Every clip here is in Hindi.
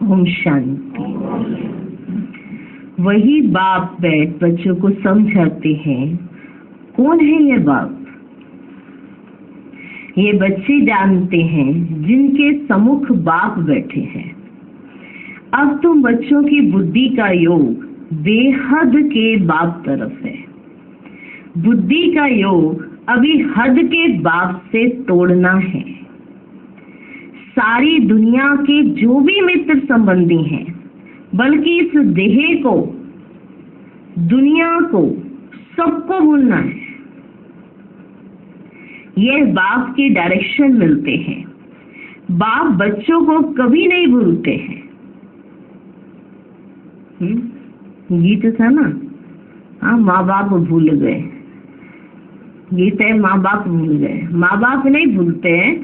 ओम शांति। वही बाप बैठ बच्चों को समझाते हैं। कौन है ये बाप? ये बच्चे जानते हैं जिनके सम्मुख बाप बैठे हैं। अब तुम बच्चों की बुद्धि का योग बेहद के बाप तरफ है। बुद्धि का योग अभी हद के बाप से तोड़ना है। सारी दुनिया के जो भी मित्र संबंधी हैं, बल्कि इस देह को, दुनिया को, सबको भूलना है। यह बाप की डायरेक्शन मिलते हैं। बाप बच्चों को कभी नहीं भूलते हैं। गीत था ना, हाँ, माँ बाप भूल गए। गीत है, माँ बाप भूल गए। माँ बाप नहीं भूलते हैं,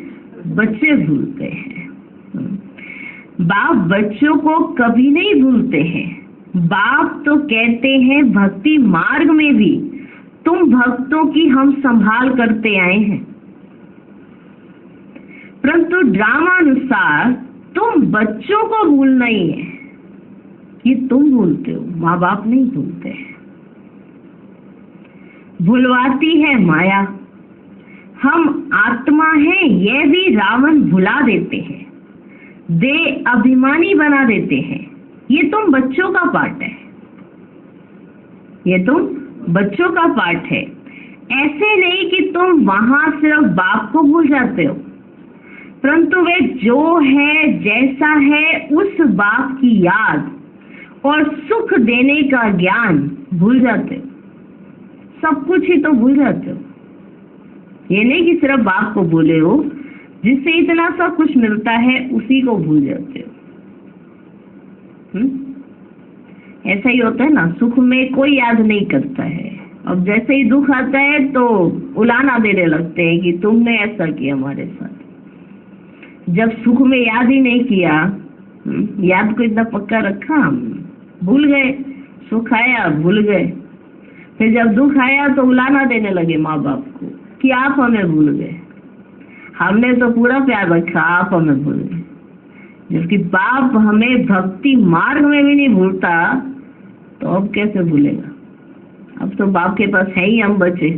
बच्चे भूलते हैं। बाप बच्चों को कभी नहीं भूलते हैं। बाप तो कहते हैं भक्ति मार्ग में भी तुम भक्तों की हम संभाल करते आए हैं, परंतु ड्रामा अनुसार तुम बच्चों को भूलना ही है। ये तुम भूलते हो, माँ बाप नहीं भूलते हैं। भुलवाती है माया। हम आत्मा हैं, यह भी रावण भुला देते हैं, दे अभिमानी बना देते हैं। ये तुम बच्चों का पार्ट है। ये तुम बच्चों का पार्ट है। ऐसे नहीं कि तुम वहां सिर्फ बाप को भूल जाते हो, परंतु वे जो है, जैसा है, उस बाप की याद और सुख देने का ज्ञान भूल जाते हो। सब कुछ ही तो भूल जाते हो। ये नहीं कि सिर्फ बाप को भूले हो, जिससे इतना सब कुछ मिलता है उसी को भूल जाते हो। ऐसा ही होता है ना, सुख में कोई याद नहीं करता है, अब जैसे ही दुख आता है तो उलाना देने लगते हैं कि तुमने ऐसा किया हमारे साथ। जब सुख में याद ही नहीं किया, याद को इतना पक्का रखा, हम भूल गए। सुख आया, भूल गए। फिर जब दुख आया तो उलाना देने लगे माँ बाप को कि आप हमें भूल गए। हमने तो पूरा प्यार रखा, आप हमें भूल गए। जबकि बाप हमें भक्ति मार्ग में भी नहीं भूलता, तो अब कैसे भूलेगा? अब तो बाप के पास है ही हम बचे।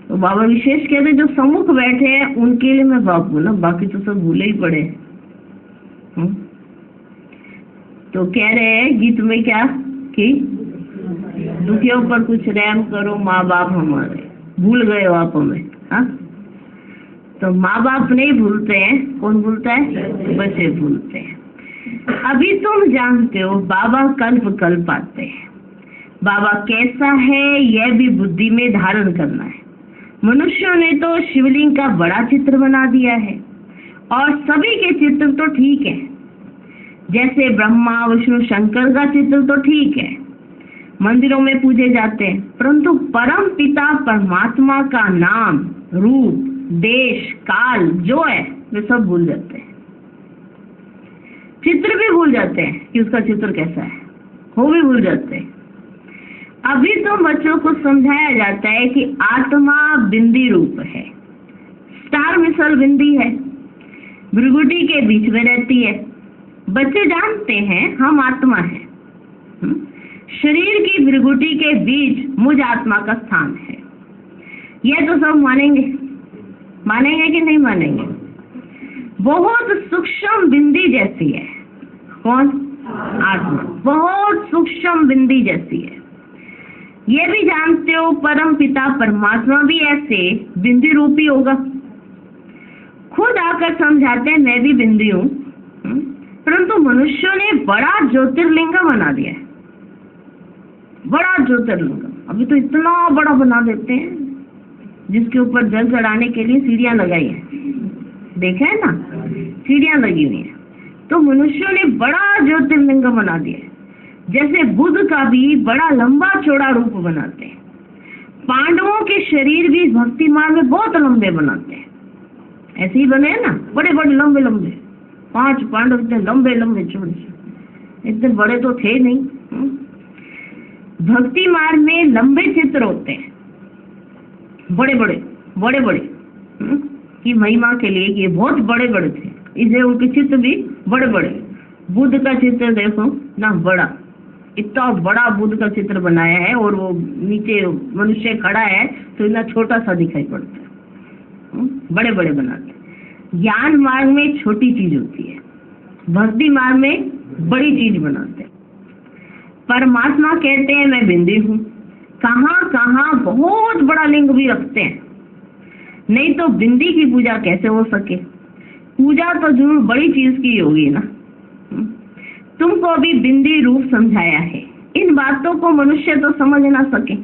तो बाबा विशेष कहते जो सम्मुख बैठे हैं उनके लिए मैं बाप बोला, बाकी तो सब भूले ही पड़े। तो कह रहे हैं गीत में क्या कि दुखियों पर कुछ रहम करो माँ बाप हमारे, भूल गए हो आप हमें। हाँ, तो माँ बाप नहीं भूलते हैं। कौन भूलता है? बच्चे भूलते हैं। अभी तुम जानते हो बाबा कल्प कल्प आते हैं। बाबा कैसा है यह भी बुद्धि में धारण करना है। मनुष्यों ने तो शिवलिंग का बड़ा चित्र बना दिया है, और सभी के चित्र तो ठीक है। जैसे ब्रह्मा विष्णु शंकर का चित्र तो ठीक है, मंदिरों में पूजे जाते हैं, परंतु परम पिता परमात्मा का नाम, रूप, देश, काल जो है वे सब भूल जाते हैं। चित्र भी भूल जाते हैं कि उसका चित्र कैसा है, वो भी भूल जाते हैं। अभी तो बच्चों को समझाया जाता है कि आत्मा बिंदी रूप है, स्टार मिसल बिंदी है, भृगुटी के बीच में रहती है। बच्चे जानते हैं हम आत्मा है। शरीर की भृगुटी के बीच मुझ आत्मा का स्थान है। यह तो सब मानेंगे, मानेंगे कि नहीं मानेंगे? बहुत सूक्ष्म बिंदी जैसी है। कौन? आत्मा बहुत सूक्ष्म बिंदी जैसी है। ये भी जानते हो परम पिता परमात्मा भी ऐसे बिंदी रूपी होगा। खुद आकर समझाते हैं मैं भी बिंदी हूँ, परंतु मनुष्यों ने बड़ा ज्योतिर्लिंग बना दिया है। बड़ा ज्योतिर्लिंग अभी तो इतना बड़ा बना देते हैं, जिसके ऊपर जल चढ़ाने के लिए सीढ़ियां लगाई है। देखा है ना, सीढ़ियां लगी हुई है। तो मनुष्यों ने बड़ा ज्योतिर्लिंग बना दिया है। जैसे बुद्ध का भी बड़ा लंबा चौड़ा रूप बनाते हैं। पांडवों के शरीर भी भक्ति मार्ग में बहुत लंबे बनाते हैं। ऐसे ही बने हैं ना, बड़े बड़े लंबे लंबे। 5 पांडव इतने लंबे लंबे चौड़े, इतने बड़े तो थे नहीं। भक्ति मार्ग में लंबे चित्र होते हैं, बड़े बड़े की महिमा के लिए कि बहुत बड़े बड़े थे, इसलिए उनके चित्र भी बड़े बड़े। बुद्ध का चित्र देखो ना, बड़ा, इतना बड़ा बुद्ध का चित्र बनाया है और वो नीचे मनुष्य खड़ा है तो इतना छोटा सा दिखाई पड़ता है। बड़े बड़े बनाते हैं। ज्ञान मार्ग में छोटी चीज होती है, भक्ति मार्ग में बड़ी चीज बनाते हैं। परमात्मा कहते हैं मैं बिंदी हूँ, कहाँ कहाँ बहुत बड़ा लिंग भी रखते हैं, नहीं तो बिंदी की पूजा कैसे हो सके? पूजा तो जरूर बड़ी चीज की होगी ना। तुमको भी बिंदी रूप समझाया है, इन बातों को मनुष्य तो समझ ना सके।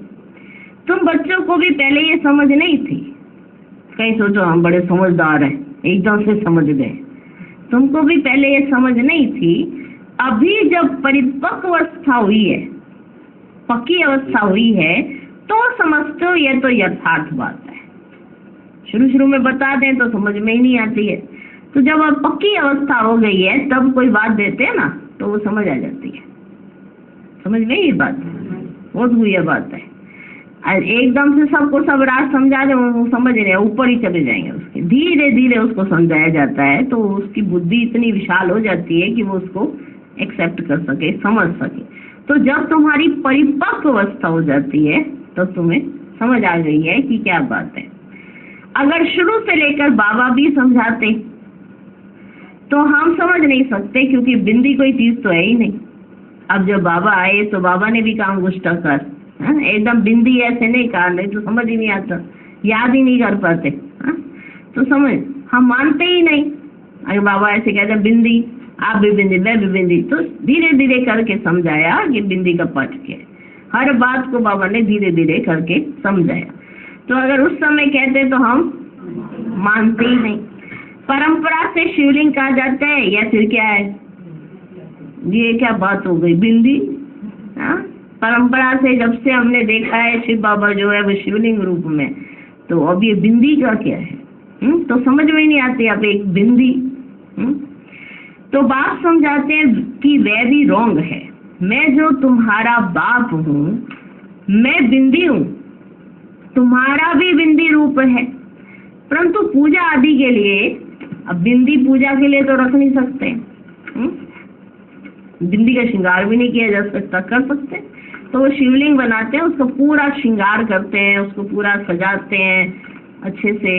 तुम बच्चों को भी पहले ये समझ नहीं थी, कहीं सोचो हम बड़े समझदार हैं एकदम से समझ गए, तुमको भी पहले ये समझ नहीं थी। अभी जब परिपक्व अवस्था हुई है, पक्की अवस्था हुई है, तो समझते हो ये तो यथार्थ बात है। शुरू शुरू में बता दें तो समझ में ही नहीं आती है, तो जब अब पक्की अवस्था हो गई है तब कोई बात देते हैं ना तो वो समझ आ जाती है। समझ में ये बात बहुत हुई बात है। और एकदम से सबको सब राज समझा दे, वो समझ रहे ऊपर ही चले जाएंगे उसके। धीरे धीरे उसको समझाया जाता है तो उसकी बुद्धि इतनी विशाल हो जाती है कि वो उसको एक्सेप्ट कर सके, समझ सके। तो जब तुम्हारी परिपक्व अवस्था हो जाती है तो तुम्हें समझ आ गई है कि क्या बात है। अगर शुरू से लेकर बाबा भी समझाते तो हम समझ नहीं सकते, क्योंकि बिंदी कोई चीज तो है ही नहीं। अब जब बाबा आए तो बाबा ने भी काम गुस्टा कर, एकदम बिंदी ऐसे नहीं कहा, नहीं तो समझ ही नहीं आता, याद ही नहीं कर पाते। तो समझ हम मानते ही नहीं। अगर बाबा ऐसे कहते बिंदी, आप भी बिंदी, मैं भी बिंदी, तो धीरे धीरे करके समझाया कि बिंदी का पाठ क्या है। हर बात को बाबा ने धीरे धीरे करके समझाया। तो अगर उस समय कहते तो हम मानते ही नहीं। परंपरा से शिवलिंग कहा जाता है या फिर क्या है? ये क्या बात हो गई, बिंदी। परंपरा से जब से हमने देखा है शिव बाबा जो है वो शिवलिंग रूप में, तो अब ये बिंदी का क्या है? तो समझ में नहीं आती अब एक बिंदी। तो बाप समझाते हैं कि वह भी रॉन्ग है। मैं जो तुम्हारा बाप हूँ, मैं बिंदी हूँ, तुम्हारा भी बिंदी रूप है, परंतु पूजा आदि के लिए, अब बिंदी पूजा के लिए तो रख नहीं सकते, बिंदी का श्रृंगार भी नहीं किया जा सकता, कर सकते तो वो शिवलिंग बनाते हैं, उसको पूरा श्रृंगार करते हैं, उसको पूरा सजाते हैं अच्छे से।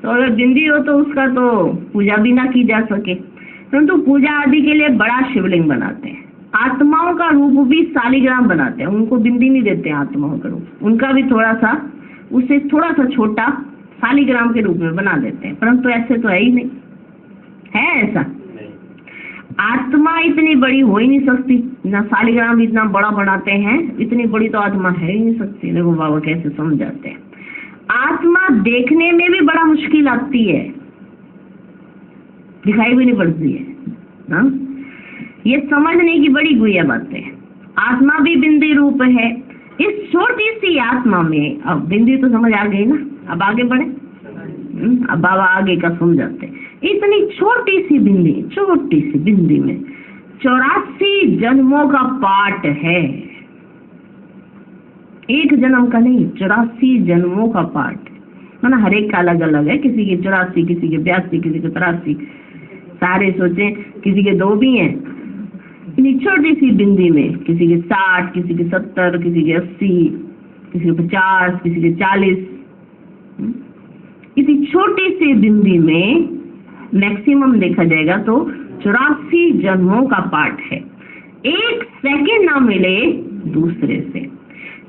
तो अगर बिंदी हो तो उसका तो पूजा भी ना की जा सके, परंतु पूजा आदि के लिए बड़ा शिवलिंग बनाते हैं। आत्माओं का रूप भी शालिग्राम बनाते हैं, उनको बिंदी नहीं देते हैं आत्माओं का रूप, उनका भी थोड़ा सा, उससे थोड़ा सा छोटा शालिग्राम के रूप में बना देते हैं, परंतु ऐसे तो है ही नहीं। है ऐसा? आत्मा इतनी बड़ी हो ही नहीं सकती ना, शालिग्राम इतना बड़ा बनाते हैं, इतनी बड़ी तो आत्मा है ही नहीं सकती। देखो बाबा कैसे समझाते हैं। आत्मा देखने में भी बड़ा मुश्किल आती है, दिखाई भी नहीं पड़ती है ना। ये समझने की बड़ी गुया बात है। आत्मा भी बिंदी रूप है। इस छोटी सी आत्मा में, अब बिंदी तो समझ आ गई ना, अब आगे बढ़े। अब बाबा आगे का समझाते हैं। इतनी छोटी सी बिंदी, छोटी सी बिंदी में 84 जन्मों का पाठ है। एक जन्म का नहीं, 84 जन्मों का पाठ है ना। हर एक का अलग अलग है, किसी के 84, किसी के 82, किसी के 83, सारे सोचे किसी के 2 भी हैं। इतनी छोटी सी बिंदी में किसी के 60, किसी के 70, किसी के 80, किसी के 50, किसी के 40। इसी छोटी सी बिंदी में मैक्सिमम देखा जाएगा तो 84 जन्मों का पाठ है। एक सेकंड ना मिले दूसरे से।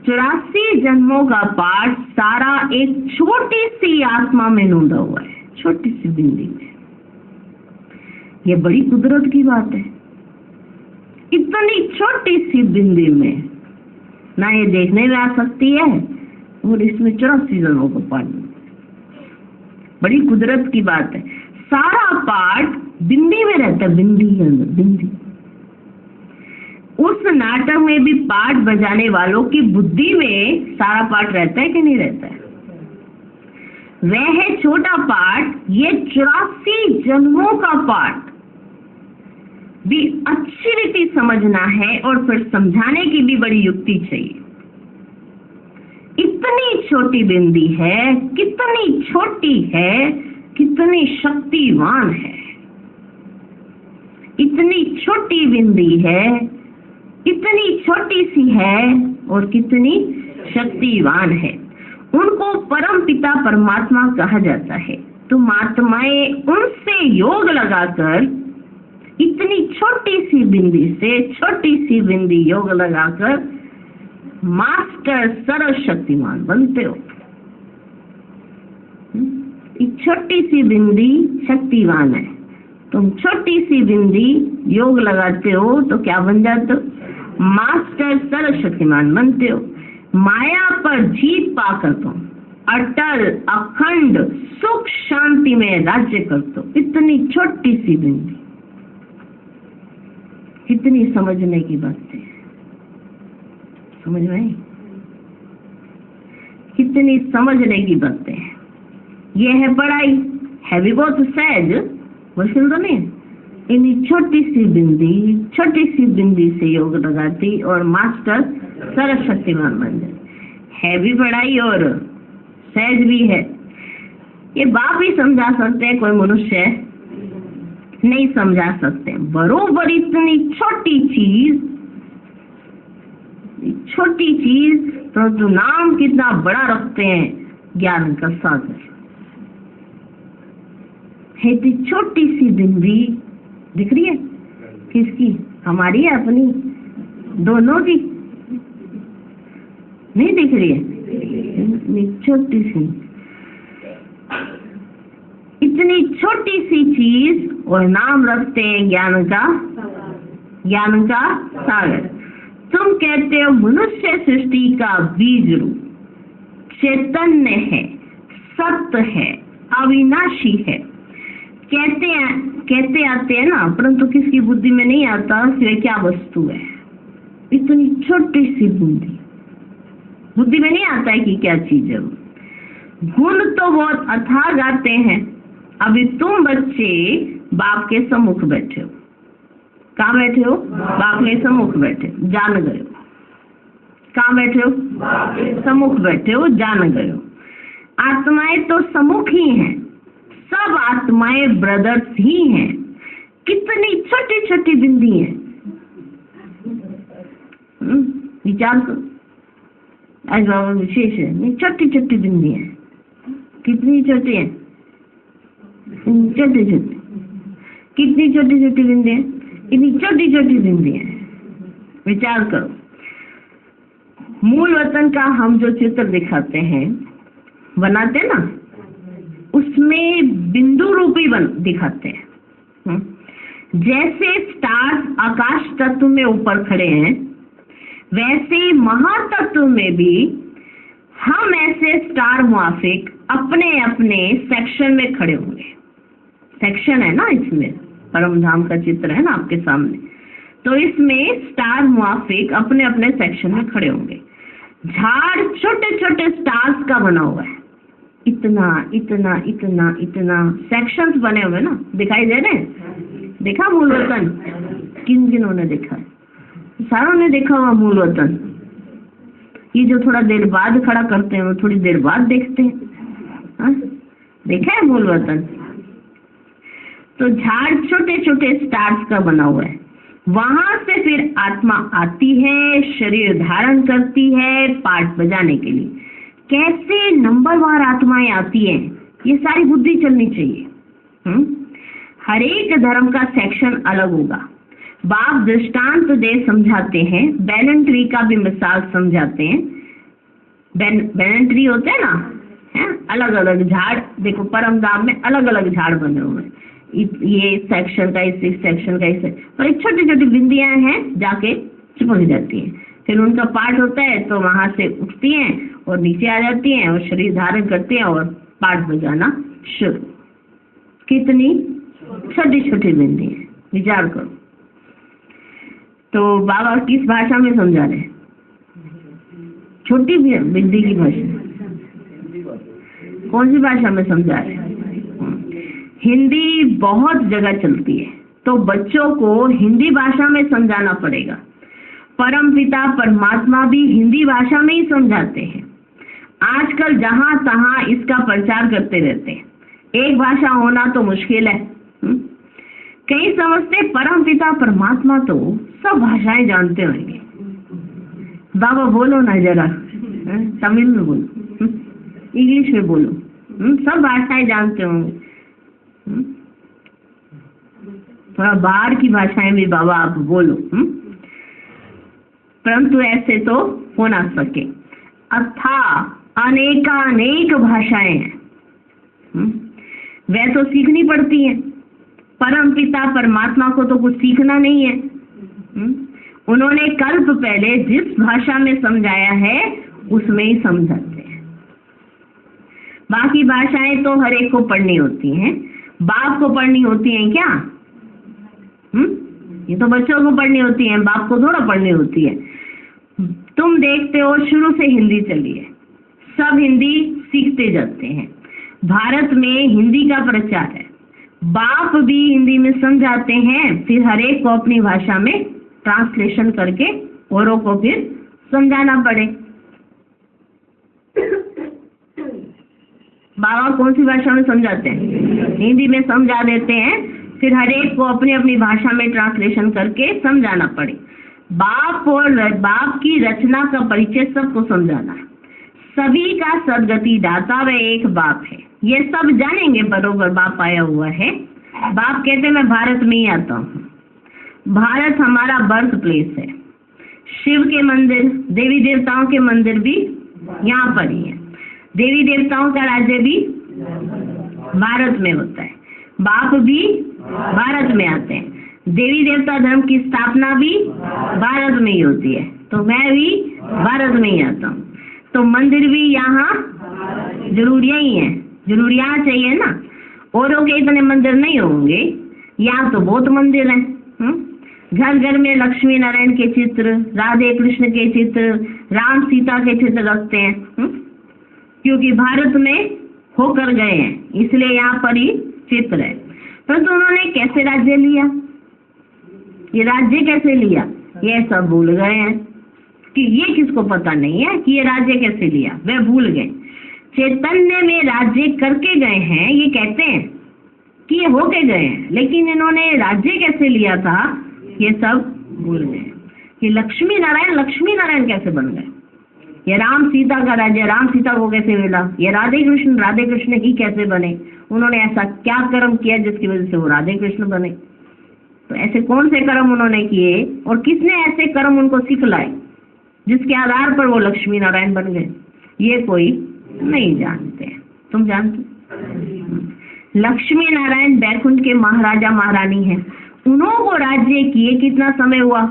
84 जन्मों का पाठ सारा एक छोटी सी आत्मा में नोंदा हुआ है, छोटी सी बिंदी में। ये बड़ी कुदरत की बात है। इतनी छोटी सी बिंदी में ना ये देखने में आ सकती है, और इसमें 84 जन्मों का पाठ, बड़ी कुदरत की बात है। सारा पाठ बिंदी में रहता है, बिंदी के अंदर बिंदी। उस नाटक में भी पाठ बजाने वालों की बुद्धि में सारा पाठ रहता है कि नहीं रहता है? वह है छोटा पाठ, ये 84 जन्मों का पाठ भी अच्छी रीति समझना है, और फिर समझाने की भी बड़ी युक्ति चाहिए। इतनी छोटी बिंदी है, कितनी छोटी है, कितनी शक्तिवान है। इतनी छोटी बिंदी है, इतनी छोटी सी है और कितनी शक्तिवान है। उनको परम पिता परमात्मा कहा जाता है। तुम आत्माएं उनसे योग लगाकर इतनी छोटी सी बिंदी से छोटी सी बिंदी योग लगाकर मास्टर सर्वशक्तिमान बनते हो। एक छोटी सी बिंदी शक्तिवान है, तुम छोटी सी बिंदी योग लगाते हो तो क्या बन जाते हो? मास्टर सर्वशक्तिमान बनते हो। माया पर जीत पाकर तुम अटल अखंड सुख शांति में राज्य करते हो। इतनी छोटी सी बिंदी, कितनी समझने की बात है, समझ में आई? कितनी समझने की बातें हैं। ये है पढ़ाई, है भी बहुत सहज, मुश्किल तो नहीं। इन्हीं छोटी सी बिंदी से योग लगाती और मास्टर सर्वशक्तिमान बन जाए। है भी पढ़ाई और सहज भी है। ये बाप ही समझा सकते हैं, कोई मनुष्य नहीं समझा सकते। बरोबर इतनी छोटी चीज तो नाम कितना बड़ा रखते हैं, ज्ञान का सागर है। इतनी छोटी सी बिंदी दिख रही है, किसकी? हमारी है, अपनी, दोनों की नहीं दिख रही है। छोटी सी, इतनी छोटी सी चीज और नाम रखते हैं ज्ञान का सागर। तुम कहते हो मनुष्य सृष्टि का बीज रूप, चैतन्य है, सत्य है, अविनाशी है। कहते आते हैं ना, परंतु किसकी बुद्धि में नहीं आता कि वह क्या वस्तु है। इतनी छोटी सी बुद्धि में नहीं आता है कि क्या चीज है। गुण तो बहुत अथाह गाते हैं। अभी तुम बच्चे बाप के सम्मुख बैठे हो। कहाँ बैठे हो? बाप के सम्मुख बैठे, जान गए हो। कहाँ बैठे हो? सम्मुख बैठे हो, जान गए हो। आत्माएं तो सम्मुख ही हैं, सब आत्माएं ब्रदर्स ही हैं। कितनी छोटी छोटी बिंदी है, विचार करो। आज बाबा विशेष है, छोटी छोटी बिंदी है। कितनी छोटी है? छोटी छोटी। कितनी छोटी छोटी बिंदी है? इतनी छोटी छोटी बिंदी है। विचार करो। मूल वतन का हम जो चित्र दिखाते हैं, बनाते हैं ना, उसमें बिंदु रूपी दिखाते हैं। जैसे स्टार्स आकाश तत्व में ऊपर खड़े हैं, वैसे महातत्व में भी हम ऐसे स्टार मुआफिक अपने अपने सेक्शन में खड़े होंगे। सेक्शन है ना, इसमें परम धाम का चित्र है ना आपके सामने, तो इसमें स्टार मुआफिक अपने अपने सेक्शन में खड़े होंगे। झाड़ छोटे छोटे स्टार्स का बना हुआ है। इतना इतना इतना इतना सेक्शंस बने हुए ना, दिखाई दे रहे हैं? देखा मूल वतन? किन किनों ने देखा है? सारों ने देखा हुआ मूल वतन। ये जो थोड़ा देर बाद खड़ा करते हैं वो थोड़ी देर बाद देखते हैं। हाँ? देखा है मूल वतन? तो झाड़ छोटे छोटे स्टार्स का बना हुआ है। वहां से फिर आत्मा आती है, शरीर धारण करती है पाठ बजाने के लिए। कैसे नंबरवार आत्माएं आती हैं, ये सारी बुद्धि चलनी चाहिए। हर एक धर्म का सेक्शन अलग होगा। बाप दृष्टांत दे समझाते हैं, बैलन ट्री का भी मिसाल समझाते हैं। बैलन ट्री होते हैं ना, है अलग अलग झाड़। देखो परम धाम में अलग अलग झाड़ बने हुए हैं। ये सेक्शन का, इस सेक्शन का, इस, और एक छोटी छोटी बिंदियां हैं जाके चिपक जाती हैं। फिर उनका पाठ होता है तो वहां से उठती हैं और नीचे आ जाती हैं और शरीर धारण करती हैं और पाठ बजाना शुरू। कितनी छोटी छोटी बिंदी है, विचार करो। तो बाबा किस भाषा में समझा रहे हैं? छोटी बिंदी की भाषा। कौन सी भाषा में समझा रहे हैं? हिंदी बहुत जगह चलती है, तो बच्चों को हिंदी भाषा में समझाना पड़ेगा। परम पिता परमात्मा भी हिंदी भाषा में ही समझाते हैं। आजकल जहां तहां इसका प्रचार करते रहते हैं। एक भाषा होना तो मुश्किल है। कई समझते परम पिता परमात्मा तो सब भाषाएं जानते होंगे। बाबा बोलो ना जरा, तमिल में बोलो, इंग्लिश में बोलो, सब भाषाएं जानते होंगे। थोड़ा बाहर की भाषाएं भी बाबा आप बोलो, परंतु ऐसे तो हो ना सके। अथा अनेकानेक भाषाएं हैं, वह तो सीखनी पड़ती हैं। परम पिता परमात्मा को तो कुछ सीखना नहीं है। उन्होंने कल्प पहले जिस भाषा में समझाया है उसमें ही समझाते हैं। बाकी भाषाएं तो हर एक को पढ़नी होती हैं। बाप को पढ़नी होती हैं क्या? ये तो बच्चों को पढ़नी होती है, बाप को थोड़ा पढ़नी होती है। तुम देखते हो शुरू से हिंदी चली है, सब हिंदी सीखते जाते हैं। भारत में हिंदी का प्रचार है, बाप भी हिंदी में समझाते हैं, फिर हर एक को अपनी भाषा में ट्रांसलेशन करके औरों को फिर समझाना पड़े। बाबा कौन सी भाषा में समझाते हैं? हिंदी में समझा देते हैं, फिर हर एक को अपनी अपनी भाषा में ट्रांसलेशन करके समझाना पड़े। बाप और बाप की रचना का परिचय सबको समझाना है। सभी का सदगति दाता व एक बाप है, ये सब जानेंगे बरोबर। बाप आया हुआ है। बाप कहते मैं भारत में ही आता हूँ। भारत हमारा बर्थ प्लेस है। शिव के मंदिर, देवी देवताओं के मंदिर भी यहाँ पर ही है। देवी देवताओं का राज्य भी भारत में होता है। बाप भी भारत में आते हैं। देवी देवता धर्म की स्थापना भी भारत में ही होती है, तो मैं भी भारत में ही आता हूँ। तो मंदिर भी यहाँ जरूर यही है, जरूर यहाँ चाहिए ना। औरों के इतने मंदिर नहीं होंगे, यहाँ तो बहुत मंदिर हैं। घर घर में लक्ष्मी नारायण के चित्र, राधे कृष्ण के चित्र, राम सीता के चित्र रखते हैं, क्योंकि भारत में होकर गए हैं, इसलिए यहाँ पर ही चित्र है। परंतु उन्होंने कैसे राज्य लिया, ये राज्य कैसे लिया, ये सब भूल गए हैं। कि ये किसको पता नहीं है कि ये राज्य कैसे लिया, वे भूल गए। चैतन्य में राज्य करके गए हैं, ये कहते हैं कि ये होके गए हैं, लेकिन इन्होंने राज्य कैसे लिया था ये सब भूल गए। कि लक्ष्मी नारायण कैसे बन गए, ये राम सीता का राज्य राम सीता को कैसे मिला, ये राधे कृष्ण ही कैसे बने, उन्होंने ऐसा क्या कर्म किया जिसकी वजह से वो राधे कृष्ण बने। तो ऐसे कौन से कर्म उन्होंने किए और किसने ऐसे कर्म उनको सिखलाए जिसके आधार पर वो लक्ष्मी नारायण बन गए, ये कोई नहीं जानते। तुम जानते? लक्ष्मी नारायण बैकुंठ के महाराजा महारानी हैं, उन्होंने राज्य किए कितना समय हुआ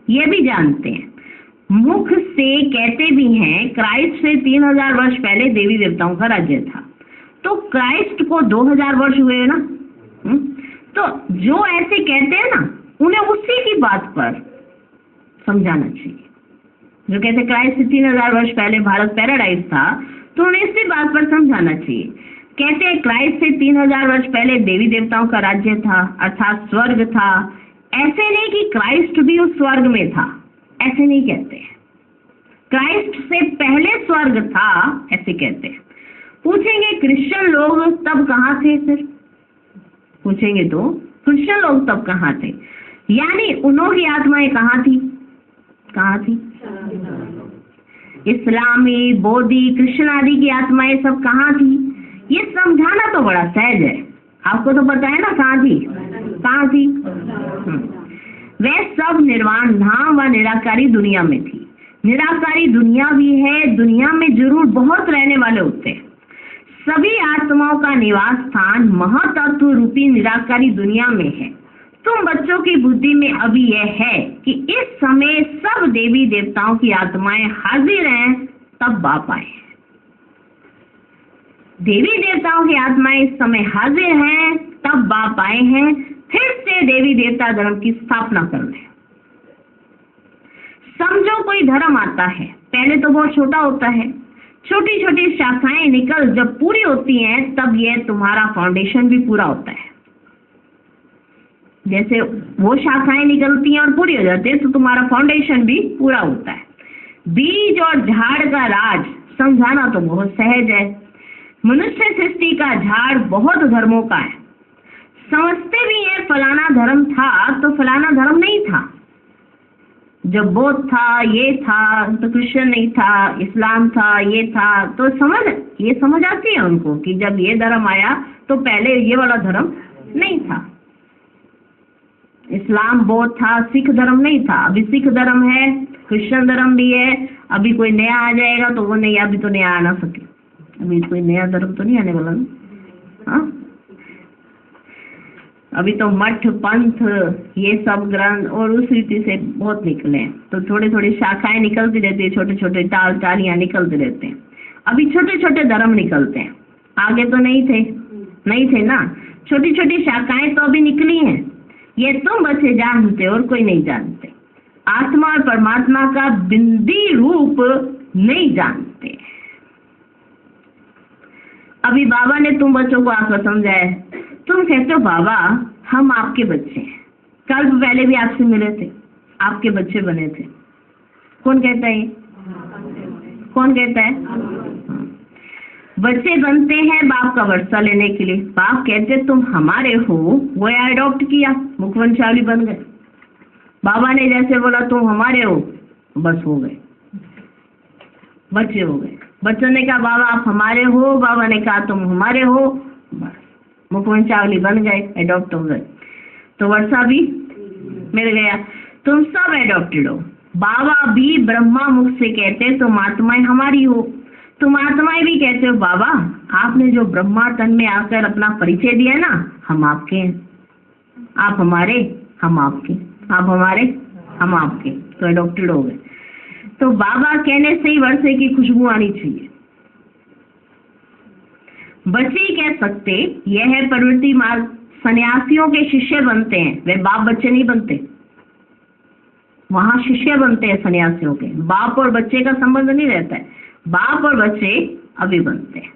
ये भी जानते हैं। मुख से कहते भी हैं क्राइस्ट से 3000 वर्ष पहले देवी देवताओं का राज्य था, तो क्राइस्ट को 2000 वर्ष हुए ना। तो जो ऐसे कहते हैं ना, उन्हें उसी की बात पर समझाना चाहिए। जो कहते क्राइस्ट से 3000 वर्ष पहले भारत पैराडाइज था, तो उन्हें इसी बात पर समझाना चाहिए। कहते हैं क्राइस्ट से 3000 वर्ष पहले देवी देवताओं का राज्य था, अर्थात स्वर्ग था। ऐसे नहीं कि क्राइस्ट भी उस स्वर्ग में था, ऐसे नहीं कहते हैं। क्राइस्ट से पहले स्वर्ग था ऐसे कहते हैं। पूछेंगे क्रिश्चियन लोग तब कहाँ थे? फिर पूछेंगे तो क्रिश्चियन लोग तब कहाँ थे, यानी उन्होंने आत्माएं कहाँ थी? इस्लामी, बौद्धी, कृष्ण आदि की आत्माएं सब कहाँ थी? ये समझाना तो बड़ा सहज है, आपको तो पता है ना कहाँ थी। वे सब निर्वाण धाम व निराकारी दुनिया में थी। निराकारी दुनिया भी है, दुनिया में जरूर बहुत रहने वाले होते हैं। सभी आत्माओं का निवास स्थान महातत्व रूपी निराकारी दुनिया में है। तुम बच्चों की बुद्धि में अभी यह है कि इस समय सब देवी देवताओं की आत्माएं हाजिर हैं, तब बाप आए। देवी देवताओं की आत्माएं इस समय हाजिर हैं, तब बाप आए हैं फिर से देवी देवता धर्म की स्थापना करने। समझो कोई धर्म आता है, पहले तो बहुत छोटा होता है, छोटी छोटी शाखाएं निकल जब पूरी होती हैं तब यह तुम्हारा फाउंडेशन भी पूरा होता है। जैसे वो शाखाएं निकलती हैं और पूरी हो जाती है तो तुम्हारा फाउंडेशन भी पूरा होता है। बीज और झाड़ का राज समझाना तो बहुत सहज है। मनुष्य सृष्टि का झाड़ बहुत धर्मों का है। समझते भी हैं फलाना धर्म था तो फलाना धर्म नहीं था। जब बौद्ध था, ये था, तो क्रिश्चियन नहीं था, इस्लाम था, ये था, तो ये समझ आती है उनको कि जब ये धर्म आया तो पहले ये वाला धर्म नहीं था। इस्लाम, बौद्ध था, सिख धर्म नहीं था, अभी सिख धर्म है, क्रिश्चियन धर्म भी है, अभी कोई नया आ जाएगा तो वो नहीं, अभी तो नया आ ना सके, अभी कोई नया धर्म तो नहीं आने वाला ना। हाँ, अभी तो मठ, पंथ, ये सब ग्रंथ और उस रीति से बहुत निकले हैं, तो थोड़ी थोड़ी शाखाएं निकलती रहती है, छोटे छोटे टालियां निकलते रहते हैं। अभी छोटे छोटे धर्म निकलते हैं, आगे तो नहीं थे ना। छोटी छोटी शाखाएं तो अभी निकली हैं। ये तुम बच्चे जानते और कोई नहीं जानते, आत्मा और परमात्मा का बिंदी रूप नहीं जानते। अभी बाबा ने तुम बच्चों को आकर समझाया, तुम कहते हो बाबा हम आपके बच्चे हैं, कल पहले भी आपसे मिले थे, आपके बच्चे बने थे। कौन कहता है? कौन कहता है? बच्चे बनते हैं बाप का वर्षा लेने के लिए। बाप कहते तुम हमारे हो, वो अडॉप्ट किया, मुखवंशावली बन गए। बाबा ने जैसे बोला तुम हमारे हो, बस हो गए, बच्चे हो गए। बच्चों ने कहा बाबा आप हमारे हो, बाबा ने कहा तुम हमारे हो, बस मुखवंशावली बन गए, अडॉप्ट हो गए, तो वर्षा भी मिल गया। तुम सब अडॉप्टेड हो। बाबा भी ब्रह्मा मुख से कहते तुम आत्माएं हमारी हो, तुम आत्माएं भी कहते हो बाबा आपने जो ब्रह्मा तन में आकर अपना परिचय दिया ना, हम आपके हैं, आप हमारे, हम आपके, आप हमारे, हम आपके, तो अडॉप्टेड हो गए। तो बाबा कहने से ही वर्षे की खुशबू आनी चाहिए। बच्चे ही कह सकते यह है प्रवृत्ति मार्ग। सन्यासियों के शिष्य बनते हैं, वे बाप बच्चे नहीं बनते, वहां शिष्य बनते हैं सन्यासियों के। बाप और बच्चे का संबंध नहीं रहता है, बाप और बच्चे अभी बनते हैं।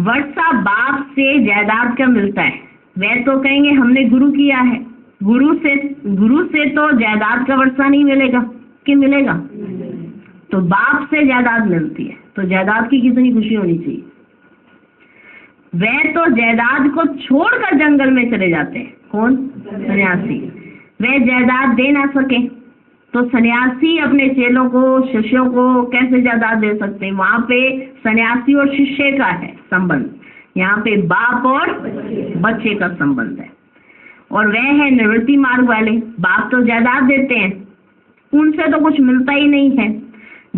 वर्षा बाप से जायदाद का मिलता है, वे तो कहेंगे हमने गुरु किया है, गुरु से तो जायदाद का वर्षा नहीं मिलेगा कि मिलेगा, तो बाप से जायदाद मिलती है, तो जायदाद की कितनी खुशी होनी चाहिए। वे तो जायदाद को छोड़कर जंगल में चले जाते हैं। कौन? सन्यासी। वे जायदाद दे ना सके तो सन्यासी अपने चेलों को, शिष्यों को कैसे जायदाद दे सकते हैं? वहां पे सन्यासी और शिष्य का है संबंध, यहाँ पे बाप और बच्चे का संबंध है। और वह है निवृत्ति मार्ग वाले। बाप तो जायदाद देते हैं, उनसे तो कुछ मिलता ही नहीं है।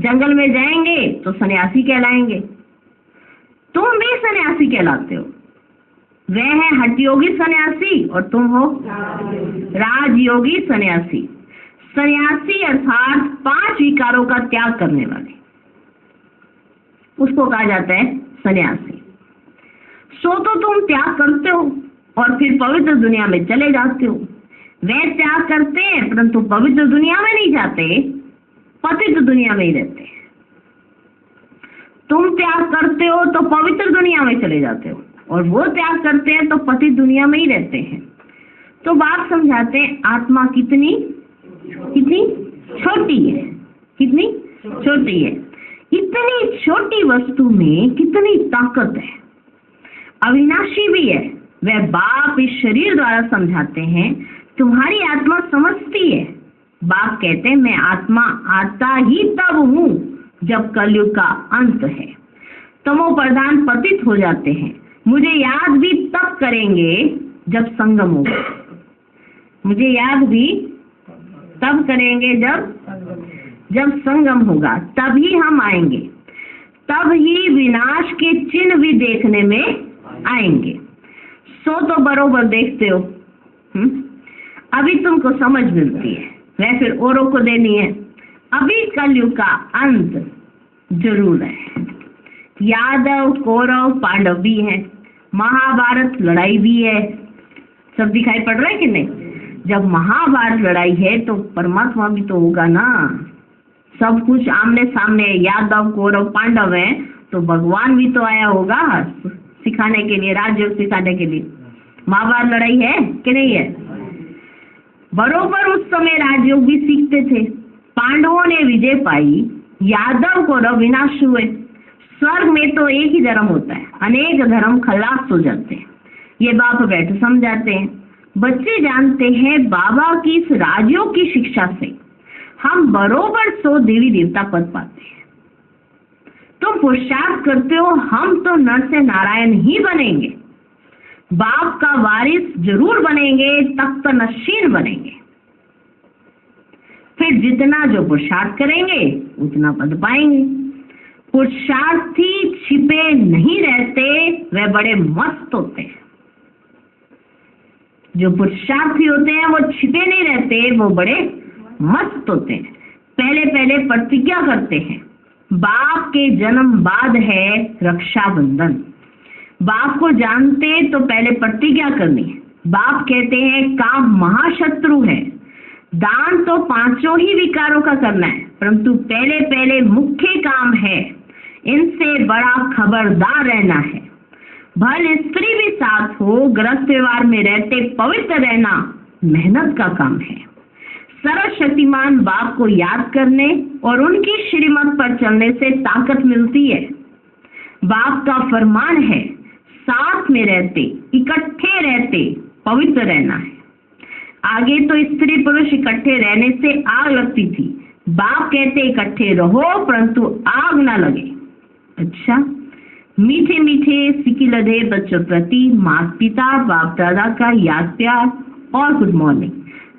जंगल में जाएंगे तो सन्यासी कहलाएंगे, तुम भी सन्यासी कहलाते हो। वह है हठयोगी सन्यासी और तुम हो राजयोगी सन्यासी। सन्यासी अर्थात 5 विकारों का त्याग करने वाले, उसको कहा जाता है सन्यासी। सो तो तुम त्याग करते हो और फिर पवित्र दुनिया में चले जाते हो। वे त्याग करते हैं परंतु पवित्र दुनिया में नहीं जाते, पतित दुनिया में ही रहते हैं। तुम त्याग करते हो तो पवित्र दुनिया में चले जाते हो, और वो त्याग करते हैं तो पतित दुनिया में ही रहते हैं। तो बात समझाते हैं आत्मा कितनी छोटी है, कितनी छोटी है। इतनी छोटी वस्तु में कितनी ताकत है, अविनाशी भी है। वह बाप इस शरीर द्वारा समझाते हैं तुम्हारी आत्मा समझती है। बाप कहते हैं मैं आत्मा आता ही तब हूँ जब कलयुग का अंत है। तमो प्रधान पतित हो जाते हैं, मुझे याद भी तब करेंगे जब संगम होगा। मुझे याद भी तब करेंगे जब संगम होगा, तभी हम आएंगे, तब ही विनाश के चिन्ह भी देखने में आएंगे। सो तो बरोबर देखते हो, अभी तुमको समझ मिलती है, वह फिर औरों को देनी है। अभी कलयुग का अंत जरूर है। यादव, कौरव, पांडव भी है, महाभारत लड़ाई भी है, सब दिखाई पड़ रहा है कि नहीं? जब महाभारत लड़ाई है तो परमात्मा भी तो होगा ना, सब कुछ आमने सामने। यादव, कौरव, पांडव है तो भगवान भी तो आया होगा सिखाने के लिए, राजयोग सिखाने के लिए। महाभारत लड़ाई है कि नहीं है? बरोबर उस समय राजयोग भी सीखते थे। पांडवों ने विजय पाई, यादव कौरव विनाश हुए। स्वर्ग में तो एक ही धर्म होता है, अनेक धर्म खलास हो जाते हैं। ये बाप बैठ समझाते हैं। बच्चे जानते हैं बाबा की इस राजयोग की शिक्षा से हम बरोबर 100 देवी देवता पद पाते हैं। तुम पुरुषार्थ करते हो, हम तो नर से नारायण ही बनेंगे, बाप का वारिस जरूर बनेंगे, तख्त नशीन बनेंगे। फिर जितना जो पुरुषार्थ करेंगे उतना पद पाएंगे। पुरुषार्थी छिपे नहीं रहते, वे बड़े मस्त होते हैं। जो पुरुषार्थी होते हैं वो छिपे नहीं रहते, वो बड़े मस्त होते हैं। पहले पहले प्रतिज्ञा करते हैं। बाप के जन्म बाद है रक्षाबंधन। बाप को जानते तो पहले प्रतिज्ञा करनी है। बाप कहते हैं काम महाशत्रु है। दान तो 5 ही विकारों का करना है, परंतु पहले पहले मुख्य काम है, इनसे बड़ा खबरदार रहना है। भले स्त्री भी साथ हो, गृहस्थ व्यवहार में रहते पवित्र रहना मेहनत का काम है। सर्वशक्तिमान बाप को याद करने और उनकी श्रीमत पर चलने से ताकत मिलती है। बाप का फरमान है साथ में रहते, इकट्ठे रहते पवित्र रहना है। आगे तो स्त्री पुरुष इकट्ठे रहने से आग लगती थी। बाप कहते इकट्ठे रहो परंतु आग ना लगे। अच्छा, मीठे मीठे सिकिलधे बच्चों प्रति माता पिता बाप दादा का याद प्यार और गुड मॉर्निंग।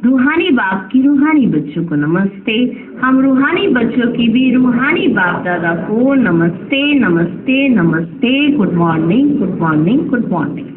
रूहानी बाप की रूहानी बच्चों को नमस्ते। हम रूहानी बच्चों की भी रूहानी बाप दादा को नमस्ते नमस्ते नमस्ते। Good morning good morning good morning.